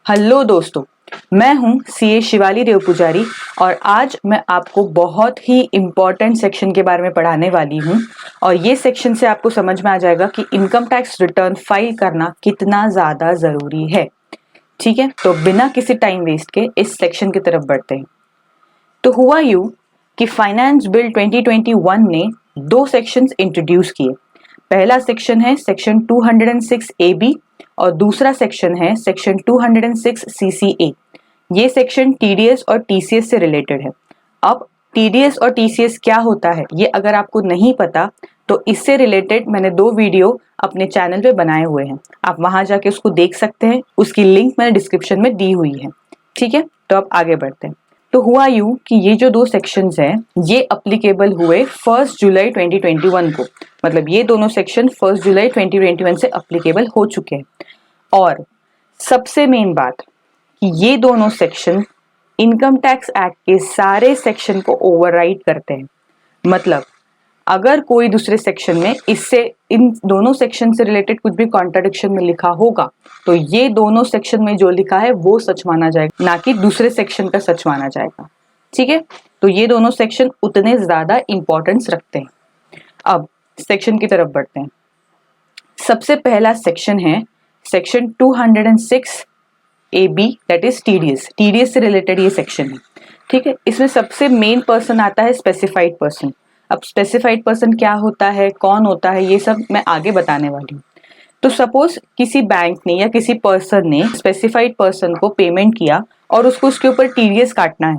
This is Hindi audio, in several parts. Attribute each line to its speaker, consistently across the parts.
Speaker 1: हेलो दोस्तों, मैं हूं सीए शिवाली देव पुजारी और आज मैं आपको बहुत ही इम्पोर्टेंट सेक्शन के बारे में पढ़ाने वाली हूं। और ये सेक्शन से आपको समझ में आ जाएगा कि इनकम टैक्स रिटर्न फाइल करना कितना ज़्यादा ज़रूरी है। ठीक है, तो बिना किसी टाइम वेस्ट के इस सेक्शन की तरफ बढ़ते हैं। तो हुआ यूं कि फाइनेंस बिल 2021 ने दो सेक्शंस इंट्रोड्यूस किए। पहला सेक्शन है सेक्शन 206 AB और दूसरा सेक्शन है सेक्शन 206 CCA। ये सेक्शन टीडीएस और टीसीएस से रिलेटेड है। अब टीडीएस और टीसीएस क्या होता है ये अगर आपको नहीं पता तो इससे रिलेटेड मैंने दो वीडियो अपने चैनल पे बनाए हुए हैं, आप वहां जाके उसको देख सकते हैं। उसकी लिंक मैंने डिस्क्रिप्शन में दी हुई है। ठीक है, तो अब आगे बढ़ते हैं। तो हुआ यूं कि ये जो दो सेक्शंस हैं ये अप्लीकेबल हुए 1 जुलाई 2021 को, मतलब ये दोनों सेक्शन 1 जुलाई 2021 से अप्लीकेबल हो चुके हैं। और सबसे मेन बात कि ये दोनों सेक्शन इनकम टैक्स एक्ट के सारे सेक्शन को ओवरराइड करते हैं। मतलब अगर कोई दूसरे सेक्शन में इससे इन दोनों सेक्शन से रिलेटेड कुछ भी कॉन्ट्राडिक्शन में लिखा होगा तो ये दोनों सेक्शन में जो लिखा है वो सच माना जाएगा, ना कि दूसरे सेक्शन का सच माना जाएगा। ठीक है, तो ये दोनों सेक्शन उतने ज्यादा इंपॉर्टेंस रखते हैं। अब सेक्शन की तरफ बढ़ते हैं। सबसे पहला सेक्शन है section 206 AB, that is TDS. TDS से रिलेटेड ये सेक्शन है। ठीक है, इसमें सबसे मेन पर्सन आता है स्पेसिफाइड पर्सन। अब स्पेसिफाइड पर्सन क्या होता है, कौन होता है, ये सब मैं आगे बताने वाली हूँ। तो सपोज किसी बैंक ने या किसी पर्सन ने स्पेसिफाइड पर्सन को पेमेंट किया और उसको उसके ऊपर टीडीएस काटना है,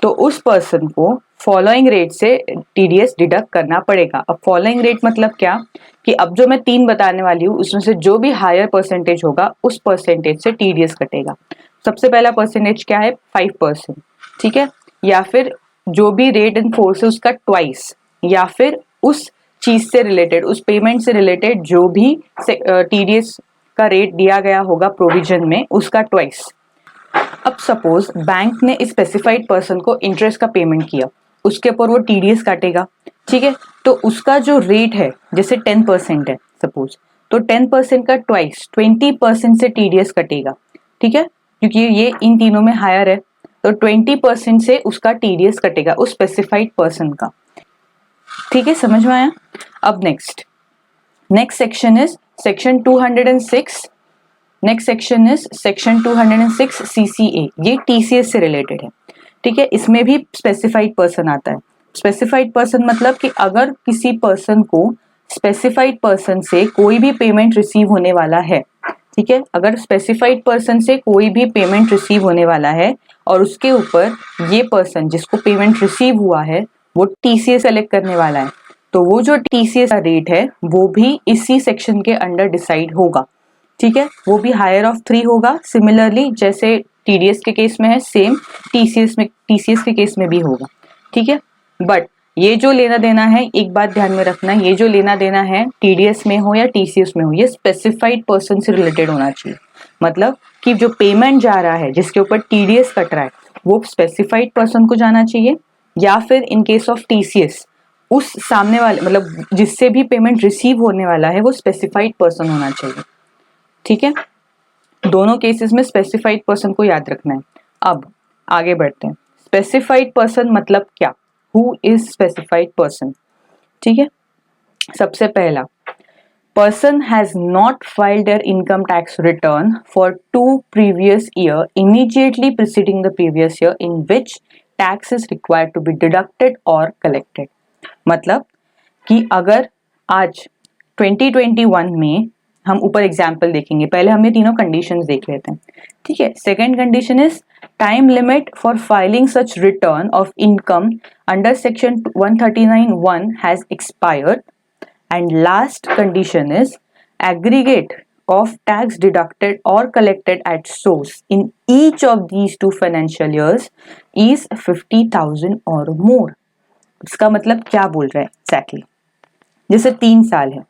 Speaker 1: तो उस पर्सन को फॉलोइंग रेट से टीडीएस डिडक्ट करना पड़ेगा। अब फॉलोइंग रेट मतलब क्या कि अब जो मैं 3 बताने वाली हूँ उसमें से जो भी हायर परसेंटेज होगा उस परसेंटेज से टीडीएस कटेगा। सबसे पहला परसेंटेज क्या है, 5%। ठीक है, या फिर जो भी रेट इन फोर्स है उसका ट्वाइस, या फिर उस चीज से रिलेटेड, उस पेमेंट से रिलेटेड जो भी टीडीएस का रेट दिया गया होगा प्रोविजन में उसका ट्वाइस। अब सपोज बैंक ने स्पेसिफाइड पर्सन को इंटरेस्ट का पेमेंट किया, उसके ऊपर वो टीडीएस काटेगा। ठीक है, तो उसका जो रेट है जैसे 10% है सपोज, तो 10% का ट्वाइस 20% से टीडीएस कटेगा। ठीक है, क्योंकि ये इन तीनों में हायर है तो 20% से उसका टीडीएस कटेगा उस स्पेसिफाइड पर्सन का। ठीक है, समझ में आया। अब next section is section 206। Next section is section 206 CCA। ये टीसीएस से रिलेटेड है। ठीक है, इसमें भी स्पेसिफाइड पर्सन आता है। स्पेसिफाइड पर्सन मतलब कि अगर किसी पर्सन को स्पेसिफाइड पर्सन से कोई भी पेमेंट रिसीव होने वाला है, ठीक है, अगर स्पेसिफाइड पर्सन से कोई भी पेमेंट रिसीव होने वाला है और उसके ऊपर ये पर्सन जिसको पेमेंट रिसीव हुआ है वो टीसीएस सेलेक्ट करने वाला है, तो वो जो टीसीएस का रेट है वो भी इसी सेक्शन के अंडर डिसाइड होगा। ठीक है, वो भी हायर ऑफ 3 होगा। सिमिलरली जैसे टीडीएस के केस में है सेम टीसीएस के केस में भी होगा। ठीक है, बट ये जो लेना देना है, एक बात ध्यान में रखना, ये जो लेना देना है टीडीएस में हो या टीसीएस में हो, ये स्पेसिफाइड पर्सन से रिलेटेड होना चाहिए। मतलब कि जो पेमेंट जा रहा है जिसके ऊपर टीडीएस कट रहा है वो स्पेसिफाइड पर्सन को जाना चाहिए, या फिर इन केस ऑफ टीसीएस उस सामने वाले मतलब जिससे भी पेमेंट रिसीव होने वाला है वो स्पेसिफाइड पर्सन होना चाहिए। ठीक है, दोनों केसेस में स्पेसिफाइड पर्सन को याद रखना है। अब आगे बढ़ते हैं। स्पेसिफाइड पर्सन मतलब क्या, हु इज स्पेसिफाइड पर्सन। ठीक है, सबसे पहला, person has not filed there income tax return for 2 previous year immediately preceding the previous year in which tax is required to be deducted or collected। मतलब कि अगर आज 2021 में हम ऊपर एग्जाम्पल देखेंगे, पहले हमने तीनों कंडीशंस देख लेते हैं। ठीक है, second condition is time limit for filing such return of income under section 139(1) has expired, and last condition is aggregate of tax deducted or collected at source in each of these 2 financial years is 50,000 or more। इसका मतलब क्या बोल रहा है एक्जैक्टली, जैसे 3 साल है,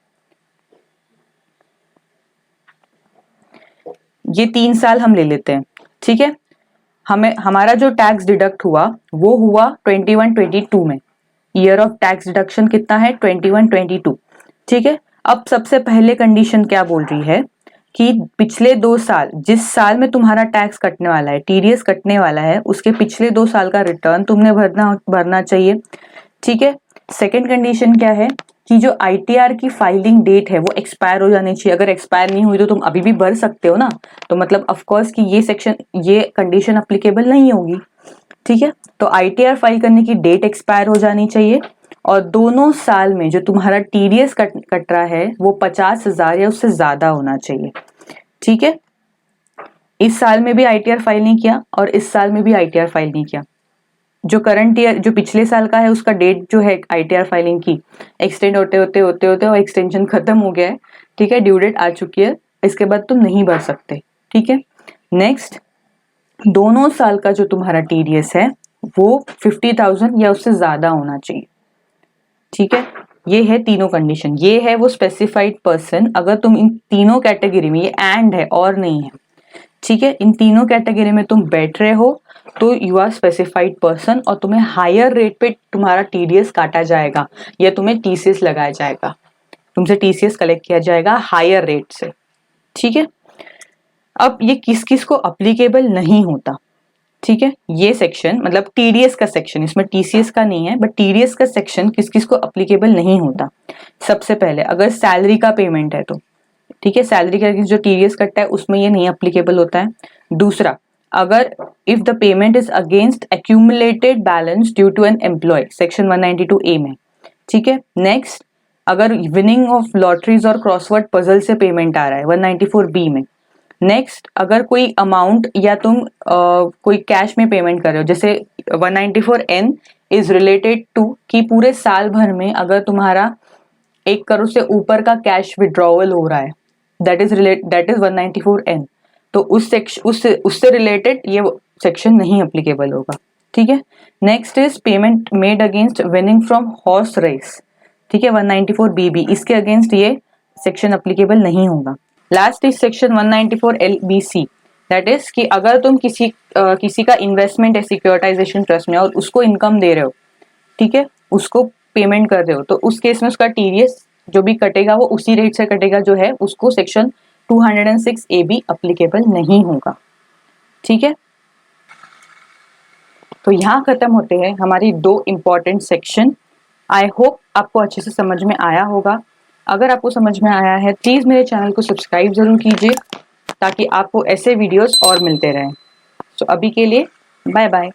Speaker 1: ये 3 साल हम ले लेते हैं। ठीक है, हमें हमारा जो टैक्स डिडक्ट हुआ वो हुआ 21-22 में। ईयर ऑफ टैक्स डिडक्शन कितना है, 21-22। ठीक है, अब सबसे पहले कंडीशन क्या बोल रही है कि पिछले 2 साल, जिस साल में तुम्हारा टैक्स कटने वाला है, टीडीएस कटने वाला है, उसके पिछले 2 साल का रिटर्न तुमने भरना चाहिए। ठीक है। सेकंड कंडीशन क्या है कि जो आईटीआर की फाइलिंग डेट है वो एक्सपायर हो जानी चाहिए। अगर एक्सपायर नहीं हुई तो तुम अभी भी भर सकते हो ना, तो मतलब ऑफ कोर्स कि ये कंडीशन अप्लीकेबल नहीं होगी। ठीक है। तो आईटीआर फाइल करने की डेट एक्सपायर हो जानी चाहिए और दोनों साल में जो तुम्हारा टीडीएस कट रहा है वो 50,000 या उससे ज्यादा होना चाहिए। ठीक है। इस साल में भी आईटीआर फाइल नहीं किया और इस साल में भी आईटीआर फाइल नहीं किया। जो करंट ईयर, जो पिछले साल का है, उसका डेट जो है आईटीआर फाइलिंग की एक्सटेंड होते और एक्सटेंशन खत्म हो गया है। ठीक है। ड्यू डेट आ चुकी है, इसके बाद तुम नहीं भर सकते। ठीक है। नेक्स्ट, दोनों साल का जो तुम्हारा टीडीएस है वो 50,000 या उससे ज्यादा होना चाहिए। ठीक है। ये है तीनों कंडीशन, ये है वो स्पेसिफाइड पर्सन। अगर तुम इन तीनों कैटेगरी में, ये एंड है और नहीं है, ठीक है, इन तीनों कैटेगरी में तुम बैठ रहे हो तो यू आर स्पेसिफाइड पर्सन और तुम्हें हायर रेट पे तुम्हारा टीडीएस काटा जाएगा या तुम्हें टीसीएस लगाया जाएगा, तुमसे टीसीएस कलेक्ट किया जाएगा हायर रेट से। ठीक है। अब ये किस किस को अप्लीकेबल नहीं होता, ठीक है, ये सेक्शन मतलब टीडीएस का सेक्शन, इसमें टीसीएस का नहीं है, बट टीडीएस का सेक्शन किस किस को अप्लीकेबल नहीं होता। सबसे पहले अगर सैलरी का पेमेंट है तो, ठीक है, सैलरी का जो टीडीएस कटता है उसमें ये नहीं अप्लीकेबल होता है। दूसरा, अगर if the payment is against accumulated balance due to an employ, section 192A में। ठीक है। नेक्स्ट, अगर विनिंग ऑफ लॉटरीज और क्रॉसवर्ड पजल से पेमेंट आ रहा है 194B में। नेक्स्ट, अगर कोई अमाउंट या तुम कोई कैश में पेमेंट कर रहे हो, जैसे 194N इज रिलेटेड टू कि पूरे साल भर में अगर तुम्हारा 1 करोड़ से ऊपर का कैश विड्रॉवल हो रहा है, दैट इज 194N, तो उससे रिलेटेड ये सेक्शन नहीं अप्लीकेबल होगा। ठीक है। Next is payment made against winning from horse race, ठीक है, 194BB, इसके अगेंस्ट ये सेक्शन अप्लीकेबल नहीं होगा। Last is section 194LBC, that is कि अगर तुम किसी का इन्वेस्टमेंट है सिक्योरिटाइजेशन ट्रस्ट में और उसको इनकम दे रहे हो, ठीक है, उसको पेमेंट कर रहे हो, तो उस केस में उसका टीडीएस जो भी कटेगा वो उसी रेट से कटेगा जो है, उसको सेक्शन 206AB अप्लीकेबल नहीं होगा। ठीक है। तो यहाँ खत्म होते हैं हमारी 2 इंपॉर्टेंट सेक्शन। आई होप आपको अच्छे से समझ में आया होगा। अगर आपको समझ में आया है प्लीज मेरे चैनल को सब्सक्राइब जरूर कीजिए ताकि आपको ऐसे वीडियोस और मिलते रहें। तो अभी के लिए बाय बाय।